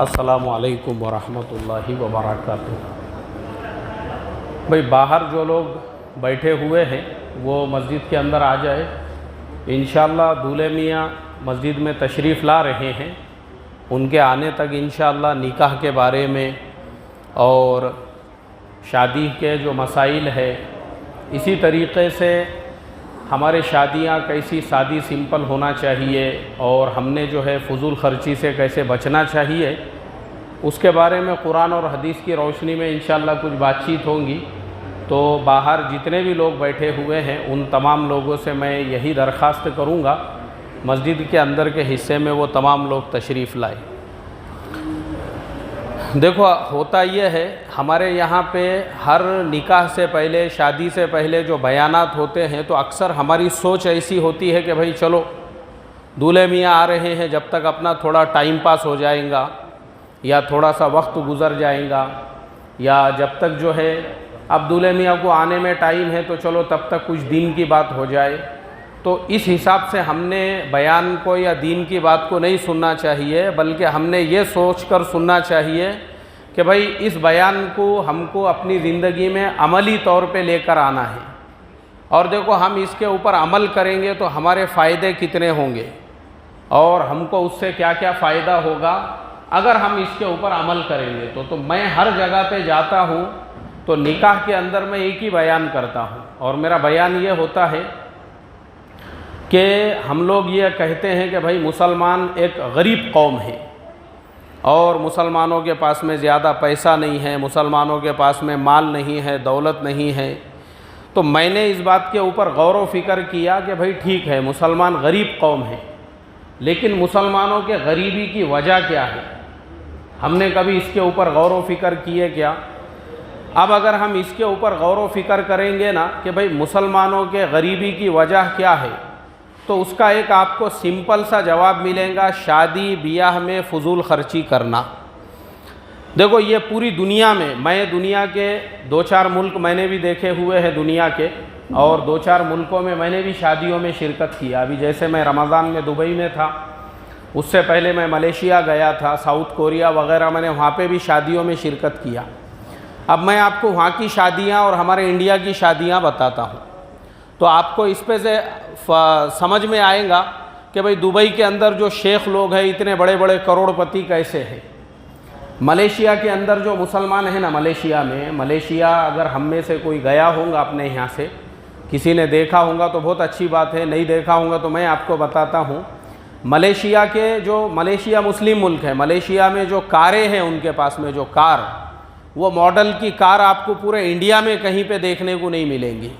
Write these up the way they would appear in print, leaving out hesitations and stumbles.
अस्सलामु अलैकुम वरहमतुल्लाहि वबरकातुहू। भाई बाहर जो लोग बैठे हुए हैं वो मस्जिद के अंदर आ जाए। इंशाअल्लाह दूल्हे मियाँ मस्जिद में तशरीफ़ ला रहे हैं। उनके आने तक इंशाअल्लाह निकाह के बारे में और शादी के जो मसाइल है, इसी तरीक़े से हमारे शादियाँ कैसी सादी सिंपल होना चाहिए और हमने जो है फ़ुज़ूल ख़र्ची से कैसे बचना चाहिए, उसके बारे में कुरान और हदीस की रोशनी में इंशाअल्लाह कुछ बातचीत होंगी। तो बाहर जितने भी लोग बैठे हुए हैं उन तमाम लोगों से मैं यही दरख्वास्त करूँगा, मस्जिद के अंदर के हिस्से में वो तमाम लोग तशरीफ़ लाए। देखो होता ये है, हमारे यहाँ पे हर निकाह से पहले, शादी से पहले जो बयानात होते हैं तो अक्सर हमारी सोच ऐसी होती है कि भाई चलो दूल्हे मियाँ आ रहे हैं, जब तक अपना थोड़ा टाइम पास हो जाएगा या थोड़ा सा वक्त गुज़र जाएगा, या जब तक जो है अब दूल्हे मियाँ को आने में टाइम है तो चलो तब तक कुछ दीन की बात हो जाए। तो इस हिसाब से हमने बयान को या दीन की बात को नहीं सुनना चाहिए, बल्कि हमने ये सोच कर सुनना चाहिए कि भाई इस बयान को हमको अपनी ज़िंदगी में अमली तौर पे लेकर आना है। और देखो हम इसके ऊपर अमल करेंगे तो हमारे फ़ायदे कितने होंगे और हमको उससे क्या क्या फ़ायदा होगा अगर हम इसके ऊपर अमल करेंगे। तो मैं हर जगह पे जाता हूँ तो निकाह के अंदर मैं एक ही बयान करता हूँ, और मेरा बयान ये होता है कि हम लोग ये कहते हैं कि भाई मुसलमान एक गरीब कौम है और मुसलमानों के पास में ज़्यादा पैसा नहीं है, मुसलमानों के पास में माल नहीं है, दौलत नहीं है। तो मैंने इस बात के ऊपर गौर व फिक्र किया कि भाई ठीक है मुसलमान गरीब कौम है, लेकिन मुसलमानों के गरीबी की वजह क्या है, हमने कभी इसके ऊपर गौर व फिक्र किए क्या? अब अगर हम इसके ऊपर गौर व फिक्र करेंगे ना कि भाई मुसलमानों के गरीबी की वजह क्या है, तो उसका एक आपको सिंपल सा जवाब मिलेगा, शादी ब्याह में फ़ुज़ूल ख़र्ची करना। देखो ये पूरी दुनिया में, मैं दुनिया के 2-4 मुल्क मैंने भी देखे हुए हैं दुनिया के, और 2-4 मुल्कों में मैंने भी शादियों में शिरकत किया। अभी जैसे मैं रमज़ान में दुबई में था, उससे पहले मैं मलेशिया गया था, साउथ कोरिया वगैरह, मैंने वहाँ पे भी शादियों में शिरकत किया। अब मैं आपको वहाँ की शादियाँ और हमारे इंडिया की शादियाँ बताता हूँ, तो आपको इस पे से समझ में आएगा कि भाई दुबई के अंदर जो शेख लोग हैं, इतने बड़े बड़े करोड़पति कैसे हैं। मलेशिया के अंदर जो मुसलमान हैं ना, मलेशिया अगर हम में से कोई गया होगा अपने यहाँ से, किसी ने देखा होगा तो बहुत अच्छी बात है, नहीं देखा होगा तो मैं आपको बताता हूँ। मलेशिया मुस्लिम मुल्क है, मलेशिया में जो कारें हैं उनके पास में जो कार, वो मॉडल की कार आपको पूरे इंडिया में कहीं पे देखने को नहीं मिलेंगी।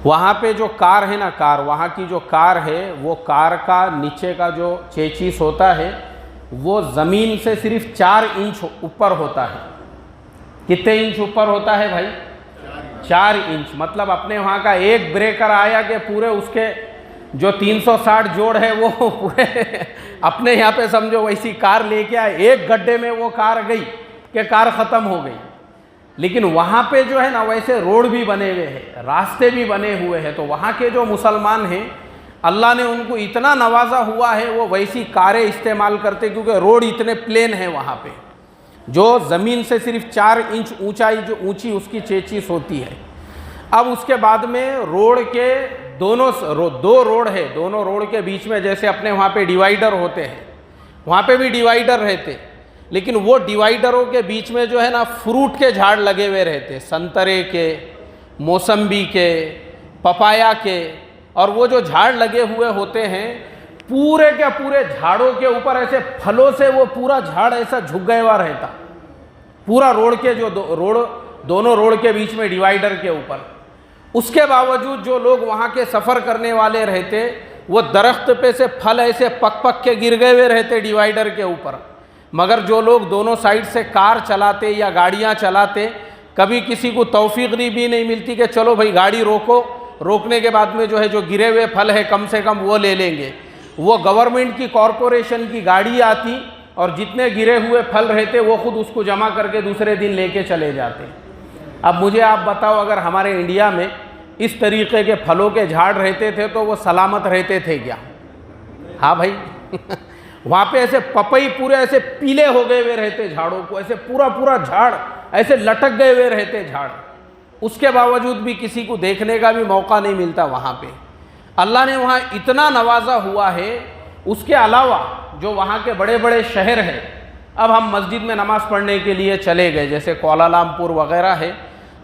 वहाँ पे जो कार है ना, वहाँ की जो कार है, वो कार का नीचे का जो चेचिस होता है वो ज़मीन से सिर्फ 4 इंच ऊपर होता है। कितने इंच ऊपर होता है भाई? 4 इंच। मतलब अपने वहाँ का एक ब्रेकर आया कि पूरे उसके जो 360 जोड़ है वो पूरे अपने यहाँ पे समझो वैसी कार लेके आए, एक गड्ढे में वो कार गई कि कार ख़त्म हो गई। लेकिन वहाँ पे जो है ना वैसे रोड भी बने हुए हैं, रास्ते भी बने हुए हैं। तो वहाँ के जो मुसलमान हैं, अल्लाह ने उनको इतना नवाजा हुआ है, वो वैसी कारें इस्तेमाल करते क्योंकि रोड इतने प्लेन है वहाँ पे, जो ज़मीन से सिर्फ 4 इंच ऊंचाई, जो ऊंची उसकी चेचिस होती है। अब उसके बाद में रोड के दो रोड है, दोनों रोड के बीच में जैसे अपने वहाँ पे डिवाइडर होते हैं, वहाँ पे भी डिवाइडर रहते, लेकिन वो डिवाइडरों के बीच में जो है ना फ्रूट के झाड़ लगे हुए रहते, संतरे के, मौसम्बी के, पपाया के। और वो जो झाड़ लगे हुए होते हैं, पूरे के पूरे झाड़ों के ऊपर ऐसे फलों से वो पूरा झाड़ ऐसा झुक गया हुआ रहता, पूरा रोड के जो दोनों रोड के बीच में डिवाइडर के ऊपर। उसके बावजूद जो लोग वहाँ के सफ़र करने वाले रहते, वो दरख्त पे से फल ऐसे पक के गिर गए हुए रहते डिवाइडर के ऊपर। मगर जो लोग दोनों साइड से कार चलाते या गाड़ियां चलाते, कभी किसी को तौफीक भी नहीं मिलती कि चलो भाई गाड़ी रोको, रोकने के बाद में जो है जो गिरे हुए फल है कम से कम वो ले लेंगे। वो गवर्नमेंट की कॉरपोरेशन की गाड़ी आती और जितने गिरे हुए फल रहते वो खुद उसको जमा करके दूसरे दिन लेके चले जाते। अब मुझे आप बताओ, अगर हमारे इंडिया में इस तरीके के फलों के झाड़ रहते थे तो वो सलामत रहते थे क्या? हाँ भाई वहाँ पे ऐसे पपई पूरे ऐसे पीले हो गए हुए रहते झाड़ों को, ऐसे पूरा पूरा झाड़ ऐसे लटक गए हुए रहते झाड़। उसके बावजूद भी किसी को देखने का भी मौका नहीं मिलता वहाँ पे। अल्लाह ने वहाँ इतना नवाजा हुआ है। उसके अलावा जो वहाँ के बड़े बड़े शहर हैं, अब हम मस्जिद में नमाज़ पढ़ने के लिए चले गए, जैसे कोलालमपुर वगैरह है,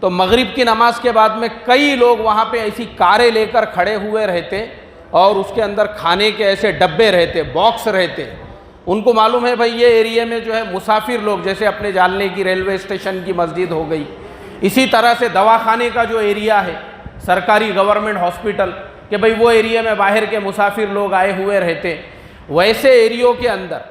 तो मगरिब की नमाज के बाद में कई लोग वहाँ पे ऐसी कारें लेकर खड़े हुए रहते और उसके अंदर खाने के ऐसे डब्बे रहते, बॉक्स रहते। उनको मालूम है भाई ये एरिया में जो है मुसाफिर लोग, जैसे अपने जालने की रेलवे स्टेशन की मस्जिद हो गई, इसी तरह से दवाखाने का जो एरिया है, सरकारी गवर्नमेंट हॉस्पिटल कि भाई वो एरिया में बाहर के मुसाफिर लोग आए हुए रहते, वैसे एरियो के अंदर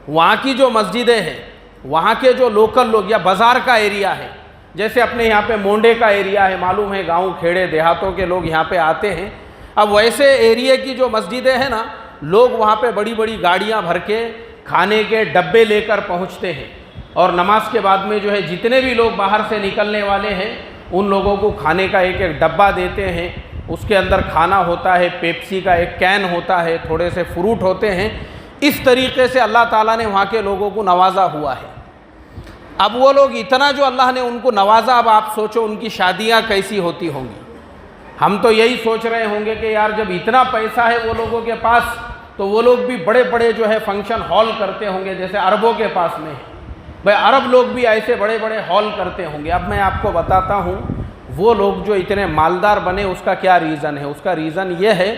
वहाँ की जो मस्जिदें हैं, वहाँ के जो लोकल लोग या बाज़ार का एरिया है, जैसे अपने यहाँ पे मोंडे का एरिया है, मालूम है गांव खेड़े देहातों के लोग यहाँ पे आते हैं। अब वैसे एरिया की जो मस्जिदें हैं ना, लोग वहाँ पे बड़ी बड़ी गाड़ियाँ भर के खाने के डब्बे लेकर पहुँचते हैं और नमाज के बाद में जो है जितने भी लोग बाहर से निकलने वाले हैं उन लोगों को खाने का एक एक डब्बा देते हैं। उसके अंदर खाना होता है, पेप्सी का एक कैन होता है, थोड़े से फ्रूट होते हैं। इस तरीके से अल्लाह ताला ने वहाँ के लोगों को नवाजा हुआ है। अब वो लोग इतना जो अल्लाह ने उनको नवाजा, अब आप सोचो उनकी शादियाँ कैसी होती होंगी। हम तो यही सोच रहे होंगे कि यार जब इतना पैसा है वो लोगों के पास, तो वो लोग भी बड़े बड़े जो है फंक्शन हॉल करते होंगे, जैसे अरबों के पास में है भाई, अरब लोग भी ऐसे बड़े बड़े हॉल करते होंगे। अब मैं आपको बताता हूँ वो लोग जो इतने मालदार बने उसका क्या रीज़न है। उसका रीज़न ये है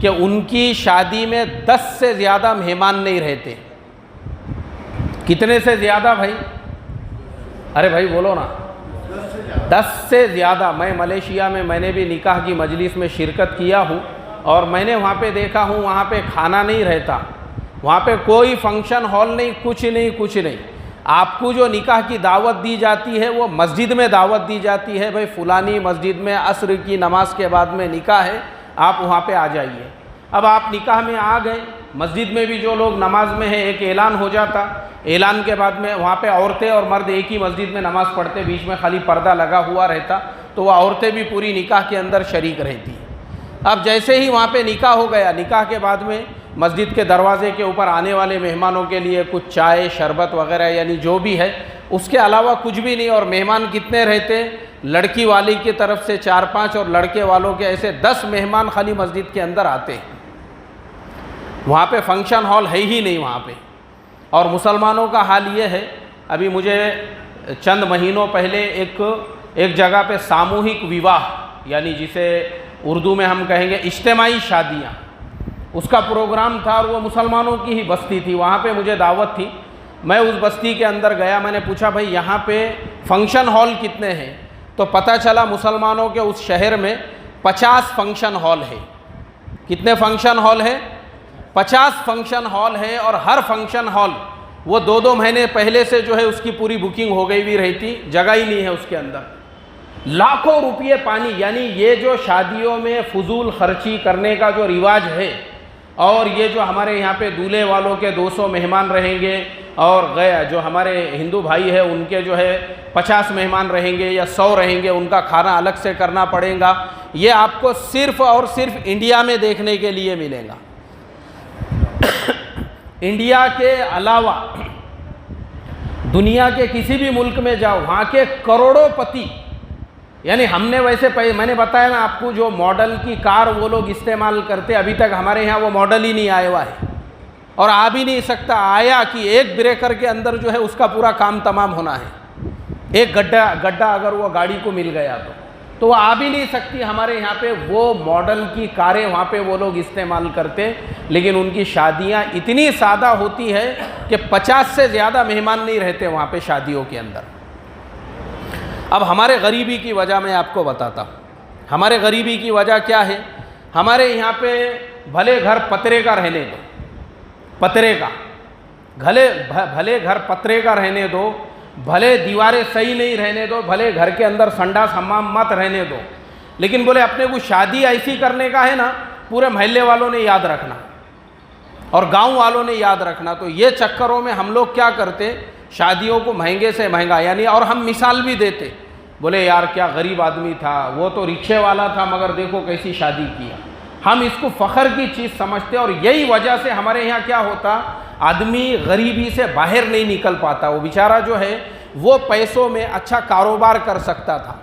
कि उनकी शादी में 10 से ज़्यादा मेहमान नहीं रहते। कितने से ज़्यादा भाई? अरे भाई बोलो ना, 10 से ज़्यादा। मैं मलेशिया में मैंने भी निकाह की मजलिस में शिरकत किया हूँ और मैंने वहाँ पे देखा हूँ, वहाँ पे खाना नहीं रहता, वहाँ पे कोई फंक्शन हॉल नहीं, कुछ नहीं कुछ नहीं। आपको जो निकाह की दावत दी जाती है वो मस्जिद में दावत दी जाती है, भाई फ़ुलानी मस्जिद में असर की नमाज के बाद में निकाह है, आप वहाँ पे आ जाइए। अब आप निकाह में आ गए, मस्जिद में भी जो लोग नमाज में हैं एक ऐलान हो जाता, ऐलान के बाद में वहाँ पे औरतें और मर्द एक ही मस्जिद में नमाज़ पढ़ते, बीच में खाली पर्दा लगा हुआ रहता, तो वह औरतें भी पूरी निकाह के अंदर शरीक रहती। अब जैसे ही वहाँ पे निकाह हो गया, निकाह के बाद में मस्जिद के दरवाज़े के ऊपर आने वाले मेहमानों के लिए कुछ चाय शरबत वगैरह यानी जो भी है, उसके अलावा कुछ भी नहीं। और मेहमान कितने रहते? लड़की वाली की तरफ से 4-5 और लड़के वालों के ऐसे 10 मेहमान खाली मस्जिद के अंदर आते हैं। वहाँ पे फंक्शन हॉल है ही नहीं वहाँ पे। और मुसलमानों का हाल ये है, अभी मुझे चंद महीनों पहले एक जगह पे सामूहिक विवाह यानी जिसे उर्दू में हम कहेंगे इज्तिमाई शादियाँ, उसका प्रोग्राम था और वो मुसलमानों की ही बस्ती थी। वहाँ पे मुझे दावत थी, मैं उस बस्ती के अंदर गया, मैंने पूछा भाई यहाँ पे फंक्शन हॉल कितने हैं? तो पता चला मुसलमानों के उस शहर में 50 फंक्शन हॉल है। कितने फंक्शन हॉल है? 50 फंक्शन हॉल है। और हर फंक्शन हॉल वो 2-2 महीने पहले से जो है उसकी पूरी बुकिंग हो गई हुई रहती, जगह ही नहीं है उसके अंदर। लाखों रुपये पानी, यानी ये जो शादियों में फजूल खर्ची करने का जो रिवाज है, और ये जो हमारे यहाँ पे दूल्हे वालों के 200 मेहमान रहेंगे और गया जो हमारे हिंदू भाई है उनके जो है 50 मेहमान रहेंगे या 100 रहेंगे, उनका खाना अलग से करना पड़ेगा। ये आपको सिर्फ और सिर्फ इंडिया में देखने के लिए मिलेगा। इंडिया के अलावा दुनिया के किसी भी मुल्क में जाओ, वहाँ के करोड़ोंपति, यानी हमने वैसे मैंने बताया ना आपको, जो मॉडल की कार वो लोग इस्तेमाल करते, अभी तक हमारे यहाँ वो मॉडल ही नहीं आया हुआ है और आ भी नहीं सकता। आया कि एक ब्रेकर के अंदर जो है उसका पूरा काम तमाम होना है। एक गड्ढा अगर वो गाड़ी को मिल गया तो वो आ भी नहीं सकती। हमारे यहाँ पे वो मॉडल की कारें वहाँ पे वो लोग इस्तेमाल करते, लेकिन उनकी शादियाँ इतनी सादा होती है कि 50 से ज़्यादा मेहमान नहीं रहते वहाँ पे शादियों के अंदर। अब हमारे गरीबी की वजह मैं आपको बताता हूँ। हमारे गरीबी की वजह क्या है? हमारे यहाँ पे भले घर पतरे का रहने दो, पतरे का भले घर पतरे का रहने दो, भले दीवारें सही नहीं रहने दो, भले घर के अंदर संडास हमाम मत रहने दो, लेकिन बोले अपने को शादी ऐसी करने का है ना, पूरे मोहल्ले वालों ने याद रखना और गांव वालों ने याद रखना। तो ये चक्करों में हम लोग क्या करते, शादियों को महंगे से महंगा, यानी और हम मिसाल भी देते, बोले यार क्या गरीब आदमी था, वो तो रिक्शे वाला था मगर देखो कैसी शादी किया। हम इसको फ़ख्र की चीज़ समझते और यही वजह से हमारे यहाँ क्या होता, आदमी गरीबी से बाहर नहीं निकल पाता। वो बेचारा जो है वो पैसों में अच्छा कारोबार कर सकता था।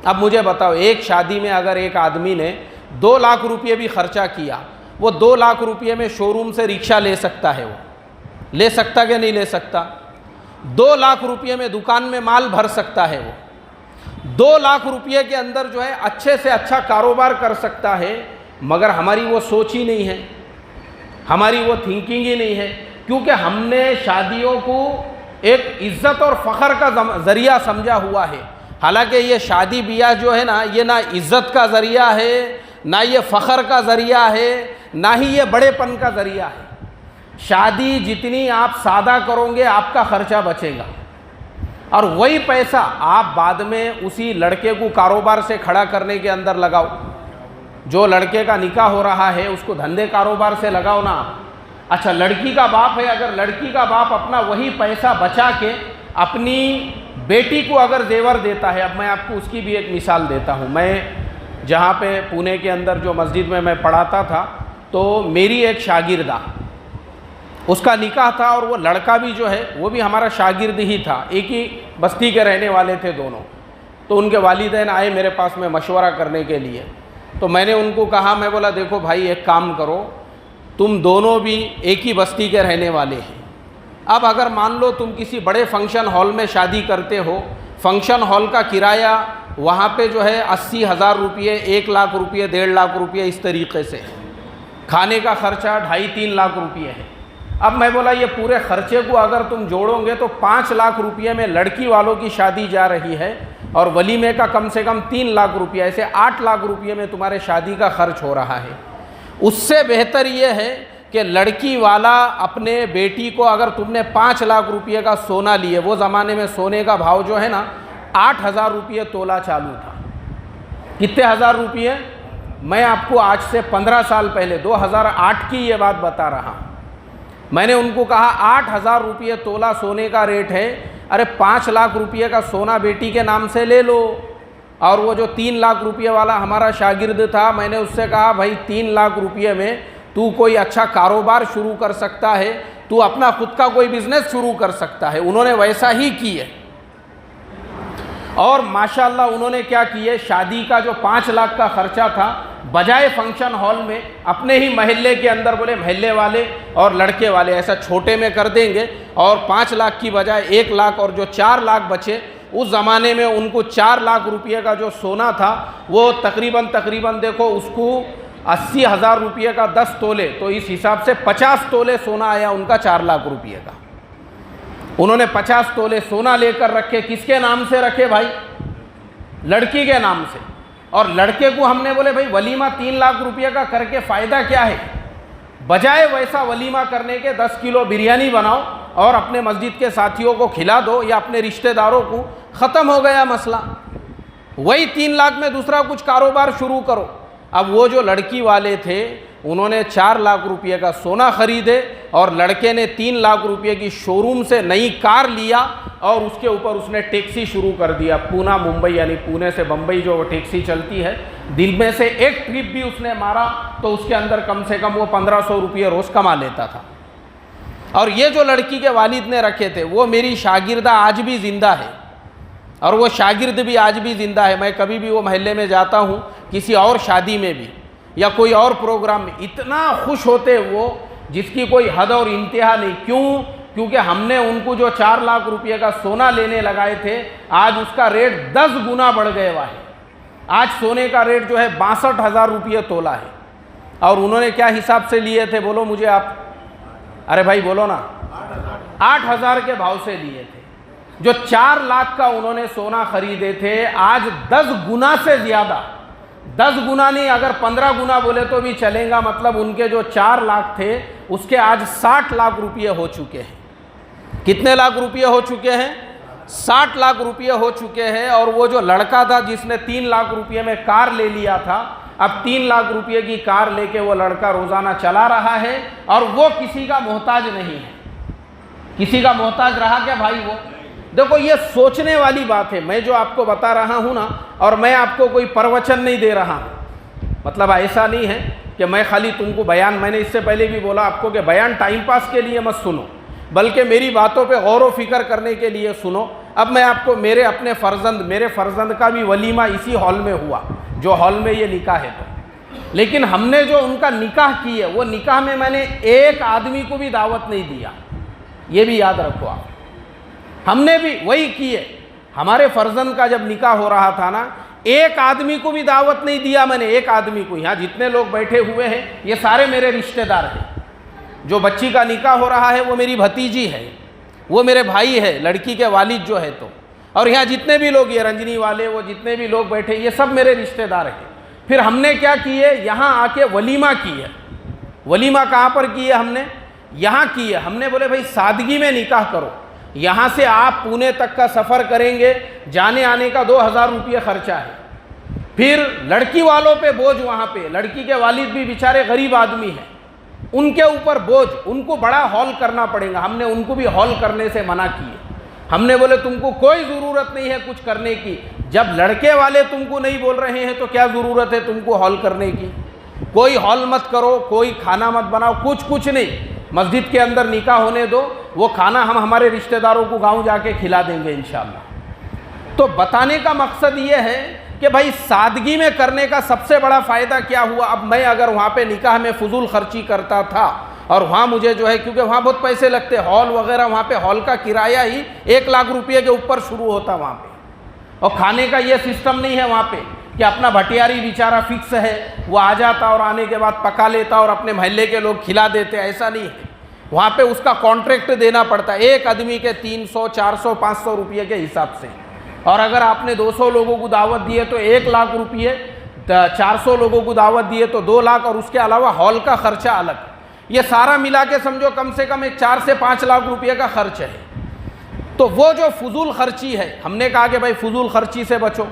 अब मुझे बताओ, एक शादी में अगर एक आदमी ने 2 लाख रुपये भी खर्चा किया, वो 2 लाख रुपये में शोरूम से रिक्शा ले सकता है? वो ले सकता कि नहीं ले सकता? 2 लाख रुपये में दुकान में माल भर सकता है? वो 2 लाख रुपये के अंदर जो है अच्छे से अच्छा कारोबार कर सकता है। मगर हमारी वो सोच ही नहीं है, हमारी वो थिंकिंग ही नहीं है, क्योंकि हमने शादियों को एक इज़्ज़त और फ़ख्र का ज़रिया समझा हुआ है। हालांकि ये शादी ब्याह जो है ना, ये ना इज़्ज़त का ज़रिया है, ना ये फ़ख्र का ज़रिया है, ना ही ये बड़ेपन का ज़रिया है। शादी जितनी आप सादा करोगे आपका ख़र्चा बचेगा, और वही पैसा आप बाद में उसी लड़के को कारोबार से खड़ा करने के अंदर लगाओ। जो लड़के का निकाह हो रहा है उसको धंधे कारोबार से लगाओ ना। अच्छा, लड़की का बाप है, अगर लड़की का बाप अपना वही पैसा बचा के अपनी बेटी को अगर जेवर देता है, अब मैं आपको उसकी भी एक मिसाल देता हूँ। मैं जहाँ पे पुणे के अंदर जो मस्जिद में मैं पढ़ाता था, तो मेरी एक शागिर्दा, उसका निकाह था, और वो लड़का भी जो है वो भी हमारा शागिर्द ही था, एक ही बस्ती के रहने वाले थे दोनों। तो उनके वालिदैन आए मेरे पास में मशवरा करने के लिए। तो मैंने उनको कहा, मैं बोला देखो भाई, एक काम करो, तुम दोनों भी एक ही बस्ती के रहने वाले हैं। अब अगर मान लो तुम किसी बड़े फंक्शन हॉल में शादी करते हो, फंक्शन हॉल का किराया वहाँ पे जो है 80,000 रुपये, 1 लाख रुपये, 1.5 लाख रुपये, इस तरीके से। खाने का खर्चा 2.5-3 लाख रुपये है। अब मैं बोला ये पूरे खर्चे को अगर तुम जोड़ोगे तो 5 लाख रुपये में लड़की वालों की शादी जा रही है, और वलीमे का कम से कम 3 लाख रुपये, ऐसे 8 लाख रुपये में तुम्हारे शादी का खर्च हो रहा है। उससे बेहतर ये है कि लड़की वाला अपने बेटी को, अगर तुमने 5 लाख रुपये का सोना लिए, वो ज़माने में सोने का भाव जो है ना 8,000 रुपये तोला चालू था। कितने हज़ार रुपये? मैं आपको आज से 15 साल पहले 2008 की ये बात बता रहा हूँ। मैंने उनको कहा 8,000 रुपये तोला सोने का रेट है, अरे 5 लाख रुपये का सोना बेटी के नाम से ले लो। और वो जो 3 लाख रुपये वाला हमारा शागिर्द था, मैंने उससे कहा भाई 3 लाख रुपये में तू कोई अच्छा कारोबार शुरू कर सकता है, तू अपना खुद का कोई बिजनेस शुरू कर सकता है। उन्होंने वैसा ही किए, और माशाल्लाह उन्होंने क्या किए, शादी का जो 5 लाख का खर्चा था, बजाय फंक्शन हॉल में अपने ही महल्ले के अंदर बोले महल्ले वाले और लड़के वाले ऐसा छोटे में कर देंगे, और 5 लाख की बजाय 1 लाख, और जो 4 लाख बचे, उस ज़माने में उनको 4 लाख रुपये का जो सोना था वो तकरीबन देखो उसको 80,000 रुपये का 10 तोले, तो इस हिसाब से 50 तोले सोना आया उनका 4 लाख रुपये का। उन्होंने 50 तोले सोना लेकर रखे। किसके नाम से रखे भाई? लड़की के नाम से। और लड़के को हमने बोले भाई वलीमा 3 लाख रुपये का करके फ़ायदा क्या है? बजाय वैसा वलीमा करने के 10 किलो बिरयानी बनाओ और अपने मस्जिद के साथियों को खिला दो या अपने रिश्तेदारों को, ख़त्म हो गया मसला। वही 3 लाख में दूसरा कुछ कारोबार शुरू करो। अब वो जो लड़की वाले थे उन्होंने 4 लाख रुपये का सोना खरीदे, और लड़के ने 3 लाख रुपये की शोरूम से नई कार लिया, और उसके ऊपर उसने टैक्सी शुरू कर दिया। पूना मुंबई, यानी पुणे से बम्बई जो टैक्सी चलती है, दिन में से एक ट्रिप भी उसने मारा तो उसके अंदर कम से कम वो 1500 रुपये रोज़ कमा लेता था। और ये जो लड़की के वालिद ने रखे थे, वो मेरी शागिर्दा आज भी ज़िंदा है, और वो शागिर्द भी आज भी ज़िंदा है। मैं कभी भी वो महल्ले में जाता हूँ, किसी और शादी में भी या कोई और प्रोग्राम में, इतना खुश होते वो जिसकी कोई हद और इंतहा नहीं। क्यों? क्योंकि हमने उनको जो 4 लाख रुपये का सोना लेने लगाए थे, आज उसका रेट 10 गुना बढ़ गया हुआ है। आज सोने का रेट जो है 62,000 रुपये तोला है। और उन्होंने क्या हिसाब से लिए थे बोलो मुझे आप? अरे भाई बोलो ना। 8,000 के भाव से लिए थे। जो 4 लाख का उन्होंने सोना खरीदे थे, आज 10 गुना से ज़्यादा, 10 गुना नहीं, अगर 15 गुना बोले तो भी चलेगा। मतलब उनके जो 4 लाख थे उसके आज 60 लाख रुपये हो चुके हैं। कितने लाख रुपये हो चुके हैं? 60 लाख रुपये हो चुके हैं। और वो जो लड़का था जिसने 3 लाख रुपये में कार ले लिया था, अब 3 लाख रुपये की कार लेके वो लड़का रोज़ाना चला रहा है, और वो किसी का मोहताज नहीं है। किसी का मोहताज रहा क्या भाई? वो देखो, ये सोचने वाली बात है। मैं जो आपको बता रहा हूँ ना, और मैं आपको कोई प्रवचन नहीं दे रहा हूँ, मतलब ऐसा नहीं है कि मैं खाली तुमको बयान, मैंने इससे पहले भी बोला आपको कि बयान टाइम पास के लिए मत सुनो, बल्कि मेरी बातों पे गौर व फिक्र करने के लिए सुनो। अब मैं आपको मेरे फर्जंद का भी वलीमा इसी हॉल में हुआ, जो हॉल में ये निकाह है। तो लेकिन हमने जो उनका निकाह की है, वो निकाह में मैंने एक आदमी को भी दावत नहीं दिया, ये भी याद रखो आप। हमने भी वही की है, हमारे फर्जंद का जब निकाह हो रहा था ना, एक आदमी को भी दावत नहीं दिया मैंने, एक आदमी को। यहाँ जितने लोग बैठे हुए हैं ये सारे मेरे रिश्तेदार हैं। जो बच्ची का निकाह हो रहा है वो मेरी भतीजी है, वो मेरे भाई है, लड़की के वालिद जो है। तो और यहाँ जितने भी लोग, ये रंजनी वाले, वो जितने भी लोग बैठे, ये सब मेरे रिश्तेदार हैं। फिर हमने क्या किए, यहाँ आके वलीमा की है। वलीमा कहाँ पर की है हमने? यहाँ की है। हमने बोले भाई सादगी में निकाह करो। यहाँ से आप पुणे तक का सफ़र करेंगे, जाने आने का 2000 रुपये खर्चा है। फिर लड़की वालों पे बोझ, वहाँ पे लड़की के वालिद भी बेचारे गरीब आदमी हैं, उनके ऊपर बोझ, उनको बड़ा हॉल करना पड़ेगा। हमने उनको भी हॉल करने से मना किए। हमने बोले तुमको कोई ज़रूरत नहीं है कुछ करने की। जब लड़के वाले तुमको नहीं बोल रहे हैं तो क्या ज़रूरत है तुमको हॉल करने की? कोई हॉल मत करो, कोई खाना मत बनाओ, कुछ नहीं। मस्जिद के अंदर निकाह होने दो, वो खाना हम हमारे रिश्तेदारों को गांव जाके खिला देंगे इंशाअल्लाह। तो बताने का मकसद ये है कि भाई सादगी में करने का सबसे बड़ा फ़ायदा क्या हुआ। अब मैं अगर वहाँ पे निकाह में फजूल खर्ची करता था, और वहाँ मुझे जो है, क्योंकि वहाँ बहुत पैसे लगते, हॉल वगैरह, वहाँ पे हॉल का किराया ही 1 लाख रुपये के ऊपर शुरू होता वहाँ पे। और खाने का ये सिस्टम नहीं है वहाँ पे कि अपना भटियारी बेचारा फिक्स है, वो आ जाता और आने के बाद पका लेता और अपने मोहल्ले के लोग खिला देते, ऐसा नहीं है। वहाँ पे उसका कॉन्ट्रैक्ट देना पड़ता है, एक आदमी के 300, 400, 500 रुपये के हिसाब से। और अगर आपने 200 लोगों को दावत दी है तो 1 लाख रुपये, 400 लोगों को दावत दी है तो 2 लाख, और उसके अलावा हॉल का खर्चा अलग। ये सारा मिला के समझो कम से कम एक 4 से 5 लाख रुपये का खर्च है। तो वो जो फजूल खर्ची है, हमने कहा कि भाई फजूल खर्ची से बचो।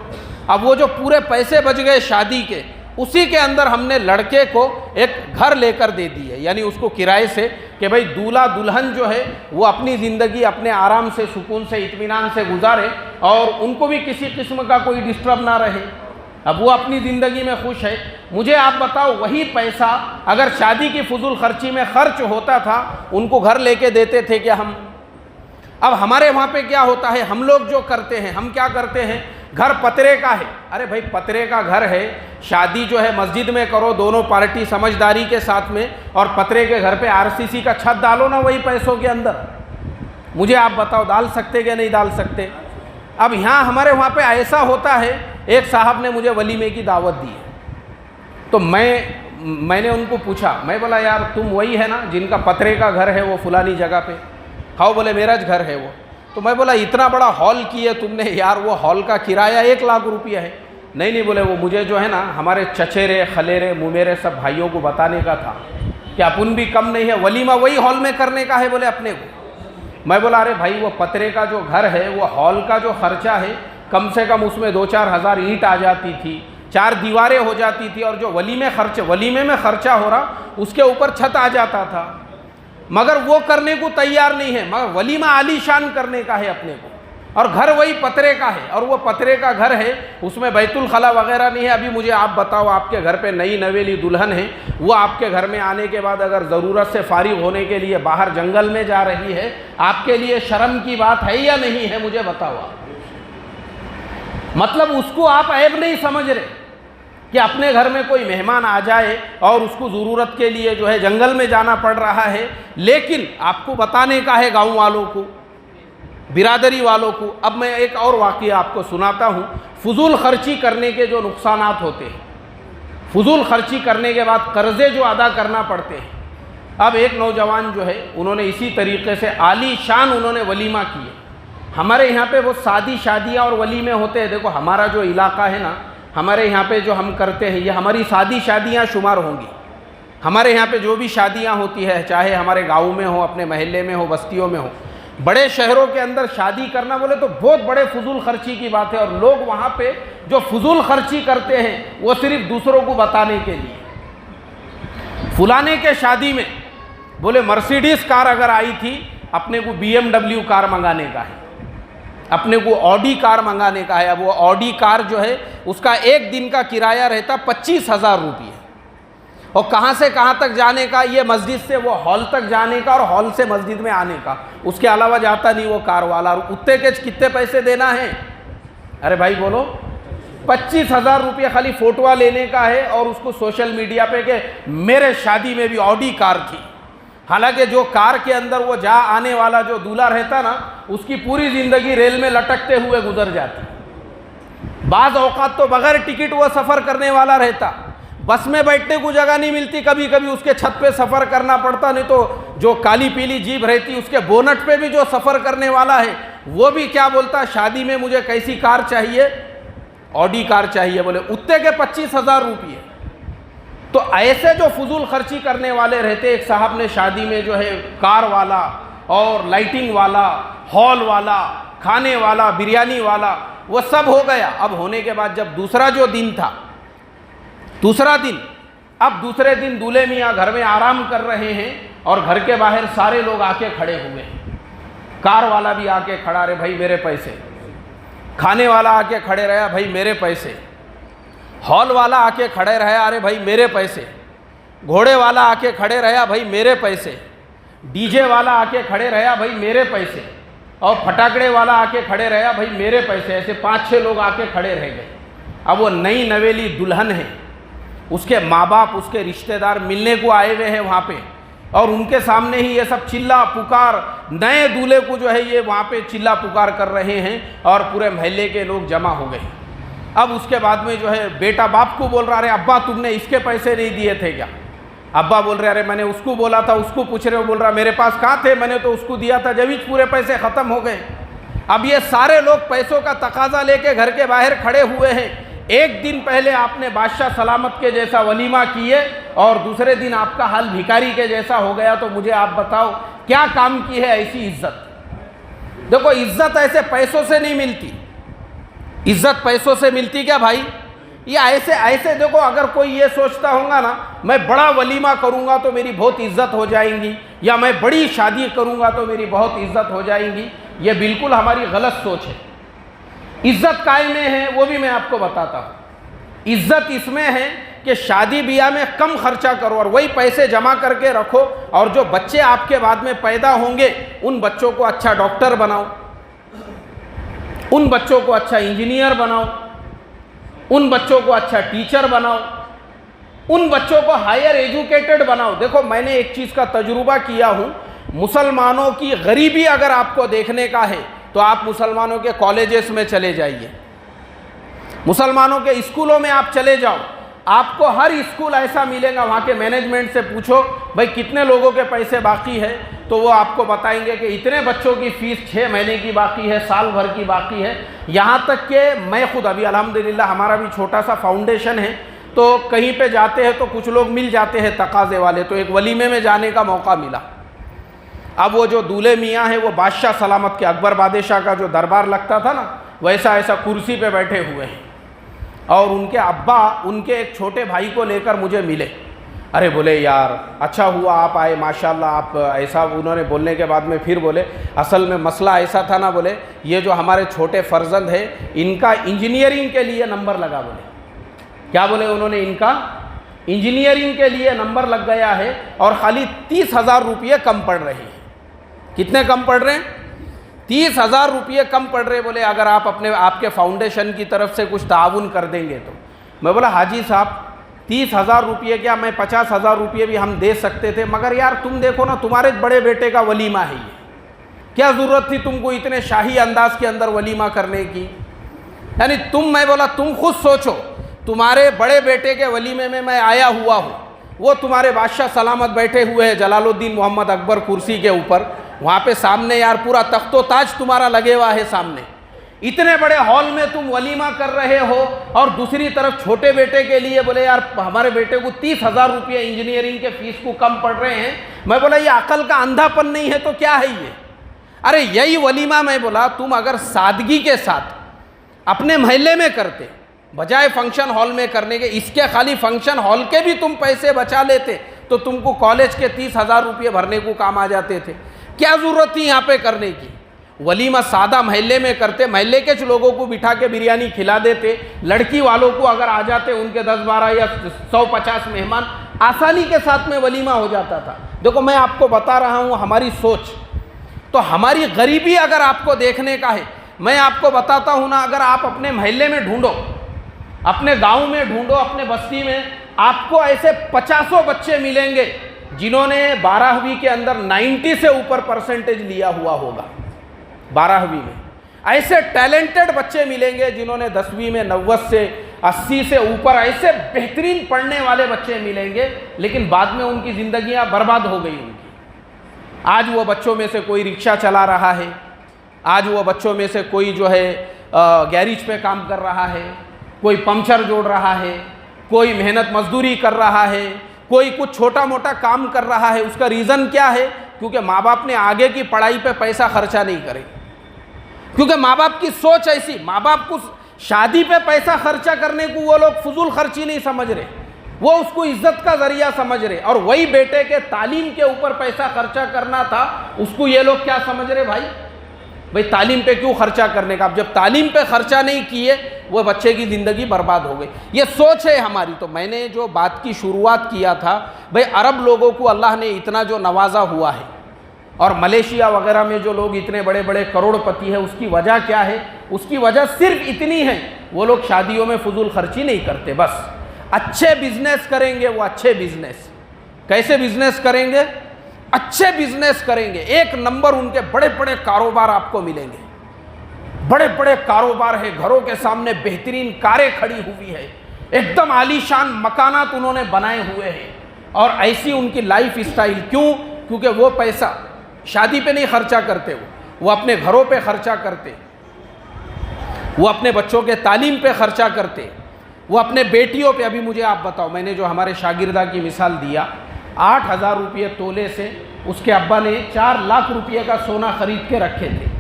अब वो जो पूरे पैसे बच गए शादी के, उसी के अंदर हमने लड़के को एक घर लेकर दे दी है, यानी उसको किराए से, कि भाई दूल्हा दुल्हन जो है वो अपनी ज़िंदगी अपने आराम से, सुकून से, इत्मीनान से गुजारे, और उनको भी किसी किस्म का कोई डिस्टर्ब ना रहे। अब वो अपनी ज़िंदगी में खुश है। मुझे आप बताओ, वही पैसा अगर शादी की फजूल खर्ची में खर्च होता था, उनको घर लेके देते थे क्या हम? अब हमारे वहाँ पे क्या होता है, हम लोग जो करते हैं, हम क्या करते हैं, घर पतरे का है। अरे भाई पतरे का घर है, शादी जो है मस्जिद में करो, दोनों पार्टी समझदारी के साथ में, और पतरे के घर पे आरसीसी का छत डालो ना वही पैसों के अंदर। मुझे आप बताओ डाल सकते क्या नहीं डाल सकते? अब यहाँ हमारे वहाँ पे ऐसा होता है, एक साहब ने मुझे वलीमे की दावत दी है, तो मैंने उनको पूछा, मैं बोला यार तुम वही है ना जिनका पतरे का घर है वो फुलानी जगह पे? हाँ, बोले मेरा घर है वो। तो मैं बोला इतना बड़ा हॉल किया तुमने यार, वो हॉल का किराया 1 लाख रुपया है। नहीं बोले, वो मुझे जो है ना हमारे चचेरे खलेरे मुमेरे सब भाइयों को बताने का था कि अपन भी कम नहीं है, वलीमा वही हॉल में करने का है बोले अपने को। मैं बोला अरे भाई वो पतरे का जो घर है, वो हॉल का जो खर्चा है, कम से कम उसमें 2-4 हज़ार ईंट आ जाती थी, 4 दीवारें हो जाती थी, और जो वलीमे में खर्चा हो रहा उसके ऊपर छत आ जाता था। मगर वो करने को तैयार नहीं है, मगर वलीमा आलीशान करने का है अपने को, और घर वही पतरे का है, और वो पतरे का घर है, उसमें बैतुल खला वगैरह नहीं है। अभी मुझे आप बताओ, आपके घर पे नई नवेली दुल्हन है, वो आपके घर में आने के बाद अगर ज़रूरत से फारिग होने के लिए बाहर जंगल में जा रही है, आपके लिए शर्म की बात है या नहीं है? मुझे बताओ आप। मतलब उसको आप ऐब नहीं समझ रहे कि अपने घर में कोई मेहमान आ जाए और उसको ज़रूरत के लिए जो है जंगल में जाना पड़ रहा है, लेकिन आपको बताने का है गांव वालों को, बिरादरी वालों को। अब मैं एक और वाक़या आपको सुनाता हूँ, फजूल खर्ची करने के जो नुकसानात होते हैं, फजूल खर्ची करने के बाद कर्ज़े जो अदा करना पड़ते हैं। अब एक नौजवान जो है, उन्होंने इसी तरीके से आलीशान उन्होंने वलीमा किए। हमारे यहाँ पे वो सादी शादियाँ और वलीमे होते हैं। देखो हमारा जो इलाका है ना, हमारे यहाँ पे जो हम करते हैं, ये हमारी सादी शादियाँ शुमार होंगी। हमारे यहाँ पे जो भी शादियाँ होती है, चाहे हमारे गाँव में हो, अपने महल्ले में हो, बस्तियों में हो, बड़े शहरों के अंदर शादी करना बोले तो बहुत बड़े फजूल खर्ची की बात है। और लोग वहाँ पे जो फजूल खर्ची करते हैं वो सिर्फ दूसरों को बताने के लिए। फुलाने के शादी में बोले मर्सिडीज़ कार अगर आई थी, अपने को BMW कार मंगाने का है। अपने को ऑडी कार मंगाने का है। अब वो ऑडी कार जो है उसका एक दिन का किराया रहता 25,000 रुपये, और कहाँ से कहाँ तक जाने का, ये मस्जिद से वो हॉल तक जाने का और हॉल से मस्जिद में आने का, उसके अलावा जाता नहीं वो कार वाला। और उत्ते के कितने पैसे देना है? अरे भाई बोलो, 25,000 रुपये खाली फोटोआ लेने का है और उसको सोशल मीडिया पे के मेरे शादी में भी ऑडी कार थी। हालांकि जो कार के अंदर वो जा आने वाला जो दूल्हा रहता ना, उसकी पूरी ज़िंदगी रेल में लटकते हुए गुजर जाती। बाज़ औकात तो बगैर टिकट वो सफ़र करने वाला रहता, बस में बैठने को जगह नहीं मिलती, कभी कभी उसके छत पे सफ़र करना पड़ता, नहीं तो जो काली पीली जीप रहती उसके बोनट पे भी जो सफ़र करने वाला है वो भी क्या बोलता, शादी में मुझे कैसी कार चाहिए, ऑडी कार चाहिए। बोले उत्ते के 25,000 रुपये। तो ऐसे जो फजूल खर्ची करने वाले रहते, एक साहब ने शादी में जो है कार वाला और लाइटिंग वाला, हॉल वाला, खाने वाला, बिरयानी वाला, वो सब हो गया। अब होने के बाद जब दूसरा जो दिन था, दूसरा दिन, अब दूसरे दिन दूल्हे मियाँ घर में आराम कर रहे हैं और घर के बाहर सारे लोग आके खड़े हुए हैं। कार वाला भी आके खड़ा, रे भाई मेरे पैसे। खाने वाला आके खड़े रहा, भाई मेरे पैसे। हॉल वाला आके खड़े रहे, अरे भाई मेरे पैसे। घोड़े वाला आके खड़े रहा, भाई मेरे पैसे। डीजे वाला आके खड़े रहा, भाई मेरे पैसे। और फटाकड़े वाला आके खड़े रहा, भाई मेरे पैसे। ऐसे 5-6 लोग आके खड़े रह गए। अब वो नई नवेली दुल्हन है, उसके माँ बाप, उसके रिश्तेदार मिलने को आए हुए हैं वहाँ पे, और उनके सामने ही ये सब चिल्ला पुकार, नए दूल्हे को जो है ये वहाँ पे चिल्ला पुकार कर रहे हैं और पूरे मोहल्ले के लोग जमा हो गए। अब उसके बाद में जो है बेटा बाप को बोल रहा, अरे अब्बा तुमने इसके पैसे नहीं दिए थे क्या? अब्बा बोल रहे, अरे मैंने उसको बोला था, उसको पूछ रहे हो, बोल रहा मेरे पास कहाँ थे, मैंने तो उसको दिया था, जब ही पूरे पैसे ख़त्म हो गए। अब ये सारे लोग पैसों का तकाजा लेके घर के बाहर खड़े हुए हैं। एक दिन पहले आपने बादशाह सलामत के जैसा वलीमा किए और दूसरे दिन आपका हाल भिखारी के जैसा हो गया, तो मुझे आप बताओ क्या काम की है ऐसी इज्जत? देखो, इज्जत ऐसे पैसों से नहीं मिलती। इज्जत पैसों से मिलती क्या भाई? ये ऐसे ऐसे देखो, अगर कोई ये सोचता होगा ना मैं बड़ा वलीमा करूंगा तो मेरी बहुत इज्जत हो जाएंगी, या मैं बड़ी शादी करूंगा तो मेरी बहुत इज्जत हो जाएंगी, ये बिल्कुल हमारी गलत सोच है। इज्जत काय में है वो भी मैं आपको बताता हूँ। इज्जत इसमें है कि शादी ब्याह में कम खर्चा करो और वही पैसे जमा करके रखो, और जो बच्चे आपके बाद में पैदा होंगे उन बच्चों को अच्छा डॉक्टर बनाओ, उन बच्चों को अच्छा इंजीनियर बनाओ, उन बच्चों को अच्छा टीचर बनाओ, उन बच्चों को हायर एजुकेटेड बनाओ। देखो, मैंने एक चीज़ का तजुर्बा किया हूँ, मुसलमानों की गरीबी अगर आपको देखने का है तो आप मुसलमानों के कॉलेजेस में चले जाइए, मुसलमानों के स्कूलों में आप चले जाओ, आपको हर स्कूल ऐसा मिलेगा। वहाँ के मैनेजमेंट से पूछो भाई कितने लोगों के पैसे बाकी है, तो वो आपको बताएंगे कि इतने बच्चों की फ़ीस 6 महीने की बाकी है, साल भर की बाकी है। यहाँ तक कि मैं खुद अभी अल्हम्दुलिल्लाह हमारा भी छोटा सा फाउंडेशन है, तो कहीं पे जाते हैं तो कुछ लोग मिल जाते हैं तकाजे वाले, तो एक वलीमे में जाने का मौका मिला। अब वो जो दूल्हे मियाँ हैं वो बादशाह सलामत के, अकबर बादशाह का जो दरबार लगता था ना, वैसा ऐसा कुर्सी पे बैठे हुए हैं, और उनके अब्बा उनके एक छोटे भाई को लेकर मुझे मिले। अरे बोले यार अच्छा हुआ आप आए, माशाल्लाह आप ऐसा। उन्होंने बोलने के बाद में फिर बोले असल में मसला ऐसा था ना, बोले ये जो हमारे छोटे फर्जंद है इनका इंजीनियरिंग के लिए नंबर लगा। बोले क्या बोले उन्होंने, इनका इंजीनियरिंग के लिए नंबर लग गया है और खाली 30,000 रुपये कम पड़ रहे हैं। कितने कम पड़ रहे हैं? 30,000 रुपये कम पड़ रहे। बोले अगर आप अपने आपके फाउंडेशन की तरफ से कुछ ताउन कर देंगे तो। मैं बोला हाजी साहब 30,000 रुपये क्या, मैं 50,000 रुपये भी हम दे सकते थे, मगर यार तुम देखो ना तुम्हारे बड़े बेटे का वलीमा है, ये क्या ज़रूरत थी तुमको इतने शाही अंदाज के अंदर वलीमा करने की? यानी मैं बोला तुम खुद सोचो, तुम्हारे बड़े बेटे के वलीमे में मैं आया हुआ हूँ, वो तुम्हारे बादशाह सलामत बैठे हुए हैं जलालुद्दीन मोहम्मद अकबर कुर्सी के ऊपर, वहाँ पे सामने यार पूरा तख्तो ताज तुम्हारा लगे हुआ है सामने, इतने बड़े हॉल में तुम वलीमा कर रहे हो, और दूसरी तरफ छोटे बेटे के लिए बोले यार हमारे बेटे को 30,000 रुपये इंजीनियरिंग के फीस को कम पड़ रहे हैं। मैं बोला ये अकल का अंधापन नहीं है तो क्या है ये? अरे यही वलीमा मैं बोला तुम अगर सादगी के साथ अपने मोहल्ले में करते बजाय फंक्शन हॉल में करने के, इसके खाली फंक्शन हॉल के भी तुम पैसे बचा लेते तो तुमको कॉलेज के 30,000 रुपये भरने को काम आ जाते थे। क्या ज़रूरत थी यहाँ पे करने की? वलीमा सादा महल्ले में करते, महल्ले के लोगों को बिठा के बिरयानी खिला देते, लड़की वालों को अगर आ जाते उनके 10-12 या 100-50 मेहमान, आसानी के साथ में वलीमा हो जाता था। देखो मैं आपको बता रहा हूँ हमारी सोच, तो हमारी गरीबी अगर आपको देखने का है, मैं आपको बताता हूँ ना, अगर आप अपने महल्ले में ढूंढो, अपने गांव में ढूंढो, अपने बस्ती में, आपको ऐसे 50 बच्चे मिलेंगे जिन्होंने 12वीं के अंदर 90 से ऊपर परसेंटेज लिया हुआ होगा। 12वीं में ऐसे टैलेंटेड बच्चे मिलेंगे जिन्होंने 10वीं में 90 से 80 से ऊपर, ऐसे बेहतरीन पढ़ने वाले बच्चे मिलेंगे, लेकिन बाद में उनकी ज़िंदगियां बर्बाद हो गई उनकी। आज वो बच्चों में से कोई रिक्शा चला रहा है, आज वो बच्चों में से कोई जो है गैरेज पे काम कर रहा है, कोई पंचर जोड़ रहा है, कोई मेहनत मजदूरी कर रहा है, कोई कुछ छोटा मोटा काम कर रहा है। उसका रीज़न क्या है? क्योंकि माँ बाप ने आगे की पढ़ाई पे पैसा खर्चा नहीं करे, क्योंकि माँ बाप की सोच ऐसी, माँ बाप को शादी पे पैसा खर्चा करने को वो लोग फजूल खर्ची नहीं समझ रहे, वो उसको इज्जत का जरिया समझ रहे। और वही बेटे के तालीम के ऊपर पैसा खर्चा करना था, उसको ये लोग क्या समझ रहे, भाई तालीम पे क्यों खर्चा करने का। अब जब तालीम पे खर्चा नहीं किए, वो बच्चे की ज़िंदगी बर्बाद हो गई। ये सोच है हमारी। तो मैंने जो बात की शुरुआत किया था, भाई अरब लोगों को अल्लाह ने इतना जो नवाजा हुआ है, और मलेशिया वगैरह में जो लोग इतने बड़े बड़े करोड़पति है, उसकी वजह क्या है? उसकी वजह सिर्फ इतनी है, वो लोग शादियों में फजूल खर्ची नहीं करते, बस अच्छे बिजनेस करेंगे। वो अच्छे बिजनेस कैसे बिजनेस करेंगे? अच्छे बिजनेस करेंगे, एक नंबर उनके बड़े बड़े कारोबार आपको मिलेंगे। बड़े बड़े कारोबार है, घरों के सामने बेहतरीन कारें खड़ी हुई है, एकदम आलीशान मकानात उन्होंने बनाए हुए हैं, और ऐसी उनकी लाइफ स्टाइल। क्यों? क्योंकि वो पैसा शादी पे नहीं खर्चा करते, वो अपने घरों पे खर्चा करते, वो अपने बच्चों के तालीम पे खर्चा करते, वो अपने बेटियों पे। अभी मुझे आप बताओ, मैंने जो हमारे शागिर्दा की मिसाल दिया, 8,000 रुपये तोले से उसके अब्बा ने 4 लाख रुपये का सोना खरीद के रखे थे।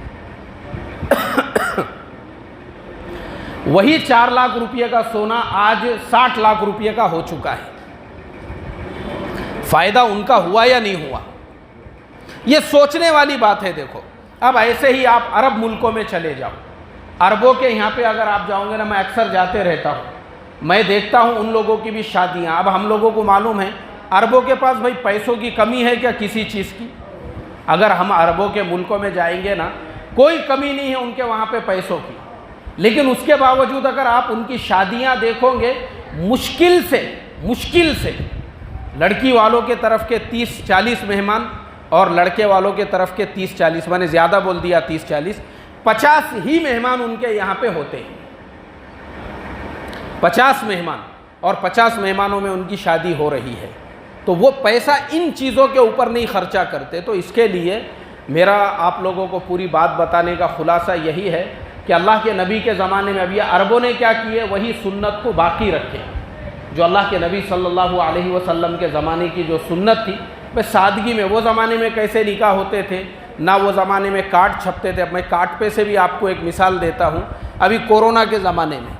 वही 4 लाख रुपये का सोना आज 60 लाख रुपये का हो चुका है। फायदा उनका हुआ या नहीं हुआ? ये सोचने वाली बात है। देखो, अब ऐसे ही आप अरब मुल्कों में चले जाओ, अरबों के यहाँ पे अगर आप जाओगे ना, मैं अक्सर जाते रहता हूँ, मैं देखता हूँ उन लोगों की भी शादियाँ। अब हम लोगों को मालूम है अरबों के पास भाई पैसों की कमी है क्या किसी चीज़ की? अगर हम अरबों के मुल्कों में जाएंगे ना, कोई कमी नहीं है उनके वहाँ पे पैसों की, लेकिन उसके बावजूद अगर आप उनकी शादियाँ देखोगे, मुश्किल से लड़की वालों के तरफ के 30-40 मेहमान और लड़के वालों के तरफ के 30-40, मैंने ज़्यादा बोल दिया 30-40, 50 ही मेहमान उनके यहाँ पे होते हैं। 50 मेहमान, और 50 मेहमानों में उनकी शादी हो रही है। तो वो पैसा इन चीज़ों के ऊपर नहीं खर्चा करते। तो इसके लिए मेरा आप लोगों को पूरी बात बताने का खुलासा यही है कि अल्लाह के नबी के ज़माने में अभी अरबों ने क्या किए, वही सुन्नत को बाकी रखे, जो अल्लाह के नबी सल्लल्लाहु अलैहि वसल्लम के ज़माने की जो सुन्नत थी, वह सादगी में। वो ज़माने में कैसे निकाह होते थे ना, वो ज़माने में कार्ड छपते थे। अब मैं कार्ड पे से भी आपको एक मिसाल देता हूँ। अभी कोरोना के ज़माने में,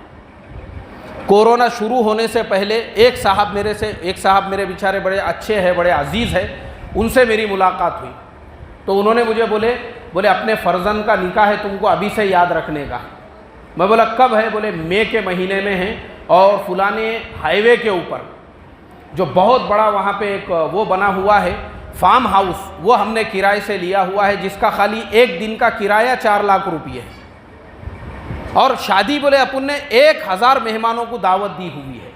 कोरोना शुरू होने से पहले एक साहब मेरे बेचारे बड़े अच्छे हैं, बड़े अजीज़ हैं, उनसे मेरी मुलाकात हुई। तो उन्होंने मुझे बोले अपने फ़र्जन का निकाह है, तुमको अभी से याद रखने का। मैं बोला कब है? बोले मई के महीने में है, और फुलाने हाईवे के ऊपर जो बहुत बड़ा वहाँ पे एक वो बना हुआ है फार्म हाउस, वो हमने किराए से लिया हुआ है, जिसका खाली एक दिन का किराया 4 लाख रुपये है। और शादी बोले अपन ने 1000 मेहमानों को दावत दी हुई है,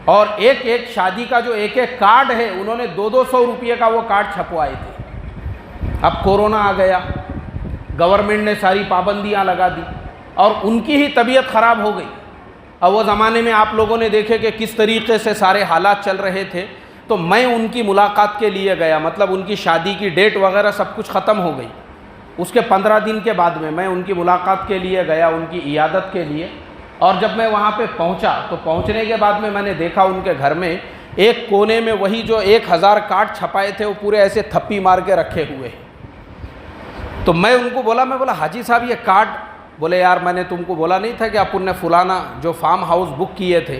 और एक एक शादी का जो एक एक कार्ड है, उन्होंने 200-200 रुपये का वो कार्ड छपवाए थे। अब कोरोना आ गया, गवर्नमेंट ने सारी पाबंदियां लगा दी, और उनकी ही तबीयत ख़राब हो गई। अब वो ज़माने में आप लोगों ने देखे कि किस तरीके से सारे हालात चल रहे थे। तो मैं उनकी मुलाकात के लिए गया, मतलब उनकी शादी की डेट वगैरह सब कुछ ख़त्म हो गई। उसके 15 दिन के बाद में मैं उनकी मुलाकात के लिए गया, उनकी इयादत के लिए। और जब मैं वहाँ पे पहुँचा, तो पहुँचने के बाद में मैंने देखा उनके घर में एक कोने में वही जो 1000 कार्ड छपाए थे, वो पूरे ऐसे थप्पी मार के रखे हुए हैं। तो मैं उनको बोला हाजी साहब ये कार्ड? बोले यार मैंने तुमको बोला नहीं था कि अपन ने फुलाना जो फार्म हाउस बुक किए थे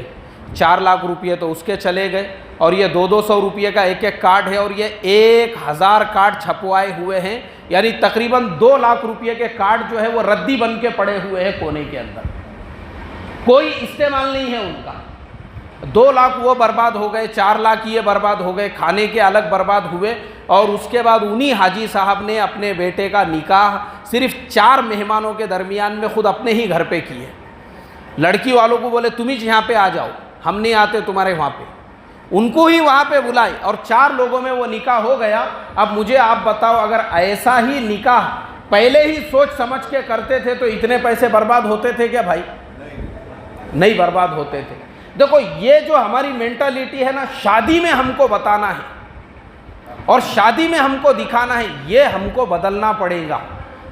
4 लाख रुपये, तो उसके चले गए, और ये 200 रुपये का एक एक कार्ड है और ये 1000 कार्ड छपवाए हुए हैं, यानी तकरीबन 2 लाख रुपये के कार्ड जो है वो रद्दी बन के पड़े हुए हैं कोने के अंदर, कोई इस्तेमाल नहीं है उनका। 2 लाख वो बर्बाद हो गए, 4 लाख ये बर्बाद हो गए, खाने के अलग बर्बाद हुए। और उसके बाद उन्हीं हाजी साहब ने अपने बेटे का निकाह सिर्फ 4 मेहमानों के दरमियान में खुद अपने ही घर पे किए। लड़की वालों को बोले तुम ही यहाँ पे आ जाओ, हम नहीं आते तुम्हारे वहाँ पे, उनको ही वहाँ पे बुलाए और 4 लोगों में वो निकाह हो गया। अब मुझे आप बताओ, अगर ऐसा ही निकाह पहले ही सोच समझ के करते थे तो इतने पैसे बर्बाद होते थे क्या भाई? नहीं बर्बाद होते थे। देखो ये जो हमारी मेंटालिटी है ना, शादी में हमको बताना है और शादी में हमको दिखाना है, ये हमको बदलना पड़ेगा।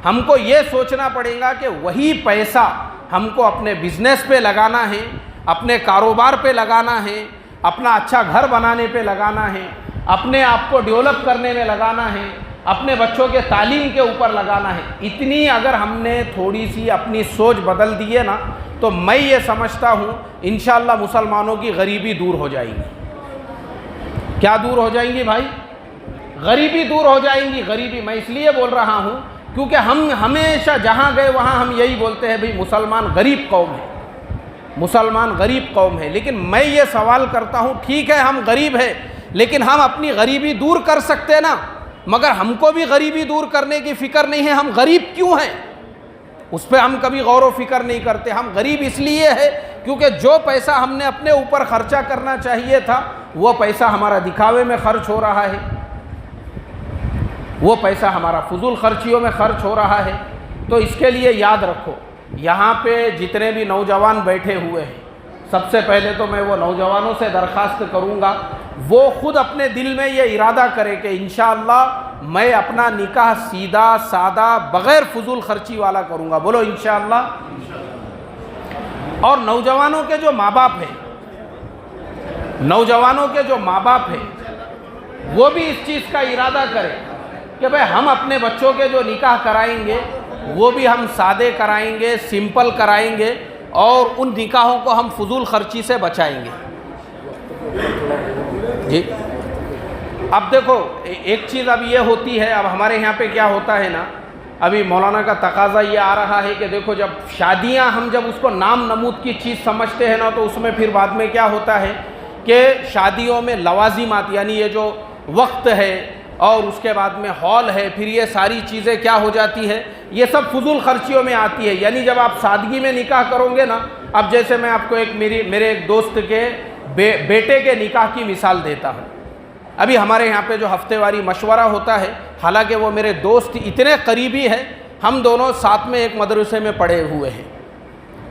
हमको ये सोचना पड़ेगा कि वही पैसा हमको अपने बिजनेस पे लगाना है, अपने कारोबार पे लगाना है, अपना अच्छा घर बनाने पे लगाना है, अपने आप को डेवलप करने में लगाना है, अपने बच्चों के तालीम के ऊपर लगाना है। इतनी अगर हमने थोड़ी सी अपनी सोच बदल दी है ना, तो मैं ये समझता हूँ इंशाअल्लाह मुसलमानों की गरीबी दूर हो जाएगी। क्या दूर हो जाएंगी भाई? गरीबी दूर हो जाएंगी। गरीबी मैं इसलिए बोल रहा हूँ क्योंकि हम हमेशा जहाँ गए वहाँ हम यही बोलते हैं भाई मुसलमान गरीब कौम है, मुसलमान गरीब कौम है। लेकिन मैं ये सवाल करता हूँ, ठीक है हम गरीब हैं, लेकिन हम अपनी गरीबी दूर कर सकते हैं ना, मगर हमको भी गरीबी दूर करने की फ़िक्र नहीं है। हम गरीब क्यों हैं उस पर हम कभी गौर व फिक्र नहीं करते। हम गरीब इसलिए है क्योंकि जो पैसा हमने अपने ऊपर खर्चा करना चाहिए था वो पैसा हमारा दिखावे में खर्च हो रहा है, वो पैसा हमारा फजूल खर्चियों में खर्च हो रहा है। तो इसके लिए याद रखो, यहाँ पे जितने भी नौजवान बैठे हुए हैं, सबसे पहले तो मैं वो नौजवानों से दरख्वास्त करूँगा वो खुद अपने दिल में ये इरादा करे कि इंशाअल्लाह मैं अपना निकाह सीधा सादा बग़ैर फजूल खर्ची वाला करूँगा। बोलो इंशाअल्लाह। और नौजवानों के जो माँ बाप हैं, नौजवानों के जो माँ बाप हैं वो भी इस चीज़ का इरादा करें कि भाई हम अपने बच्चों के जो निकाह कराएंगे वो भी हम सादे कराएंगे, सिंपल कराएंगे और उन निकाहों को हम फजूल खर्ची से बचाएंगे। जी अब देखो एक चीज़ अब ये होती है, अब हमारे यहाँ पे क्या होता है ना, अभी मौलाना का तकाजा ये आ रहा है कि देखो जब शादियाँ हम जब उसको नाम नमूद की चीज़ समझते हैं ना, तो उसमें फिर बाद में क्या होता है कि शादियों में लवाजिमात यानी ये जो वक्त है और उसके बाद में हॉल है, फिर ये सारी चीज़ें क्या हो जाती है, ये सब फजूल खर्चियों में आती है। यानी जब आप सादगी में निकाह करोगे ना, अब जैसे मैं आपको एक मेरे एक दोस्त के बेटे के निकाह की मिसाल देता हूँ। अभी हमारे यहाँ पे जो हफ्तेवारी मशवरा होता है, हालांकि वो मेरे दोस्त इतने करीबी हैं, हम दोनों साथ में एक मदरसे में पढ़े हुए हैं,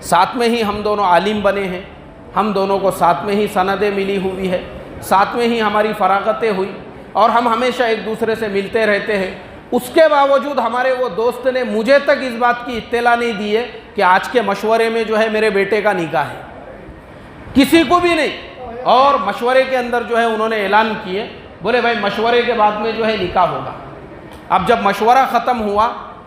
साथ में ही हम दोनों आलिम बने हैं, हम दोनों को साथ में ही सनदें मिली हुई है, साथ में ही हमारी फरागतें हुई और हम हमेशा एक दूसरे से मिलते रहते हैं। उसके बावजूद हमारे वो दोस्त ने मुझे तक इस बात की इत्तला नहीं दी है कि आज के मशवरे में जो है मेरे बेटे का निकाह है, किसी को भी नहीं। और मशवरे के अंदर जो है उन्होंने ऐलान किए, बोले भाई मशवरे के बाद में जो है निकाह होगा। अब जब मशवरा ख़त्म हुआ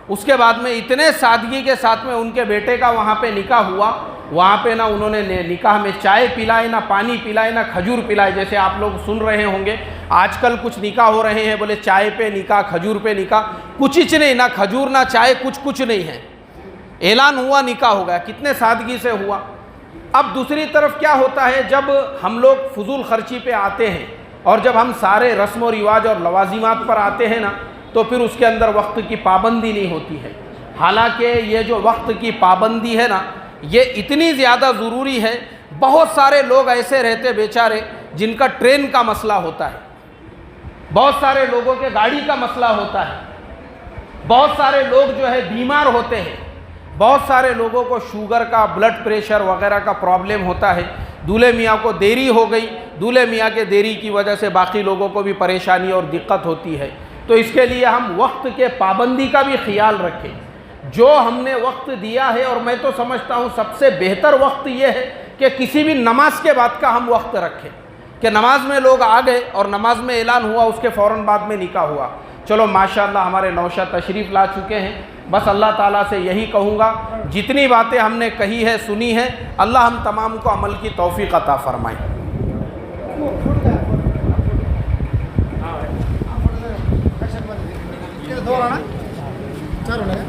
उसके बाद में इतने सादगी के साथ में उनके बेटे का वहाँ पे निकाह हुआ। वहाँ पे ना उन्होंने निकाह में चाय पिलाए, ना पानी पिलाए, ना खजूर पिलाए। जैसे आप लोग सुन रहे होंगे आजकल कुछ निकाह हो रहे हैं, बोले चाय पे निकाह, खजूर पे निकाह, कुछ नहीं, ना खजूर ना चाय, कुछ नहीं है। ऐलान हुआ, निकाह हो गया, कितने सादगी से हुआ। अब दूसरी तरफ क्या होता है, जब हम लोग फजूल खर्ची पे आते हैं और जब हम सारे रस्म व रिवाज और लवाजिमात पर आते हैं ना, तो फिर उसके अंदर वक्त की पाबंदी नहीं होती है। हालांकि ये जो वक्त की पाबंदी है ना, ये इतनी ज़्यादा ज़रूरी है। बहुत सारे लोग ऐसे रहते बेचारे जिनका ट्रेन का मसला होता है, बहुत सारे लोगों के गाड़ी का मसला होता है, बहुत सारे लोग जो है बीमार होते हैं, बहुत सारे लोगों को शुगर का, ब्लड प्रेशर वगैरह का प्रॉब्लम होता है। दूल्हे मियाँ को देरी हो गई, दूल्हे मियाँ के देरी की वजह से बाकी लोगों को भी परेशानी और दिक्कत होती है। तो इसके लिए हम वक्त के पाबंदी का भी ख्याल रखें। जो हमने वक्त दिया है, और मैं तो समझता हूँ सबसे बेहतर वक्त ये है कि किसी भी नमाज के बाद का हम वक्त रखें कि नमाज में लोग आ गए और नमाज में ऐलान हुआ, उसके फ़ौरन बाद में निकाह हुआ। चलो माशाअल्लाह हमारे नौशा तशरीफ़ ला चुके हैं। बस अल्लाह ताला से यही कहूँगा, जितनी बातें हमने कही है, सुनी है, अल्लाह हम तमाम को अमल की तौफ़ीक़ अता फ़रमाए। కావాలన్నా సార్ ఉన్నాయా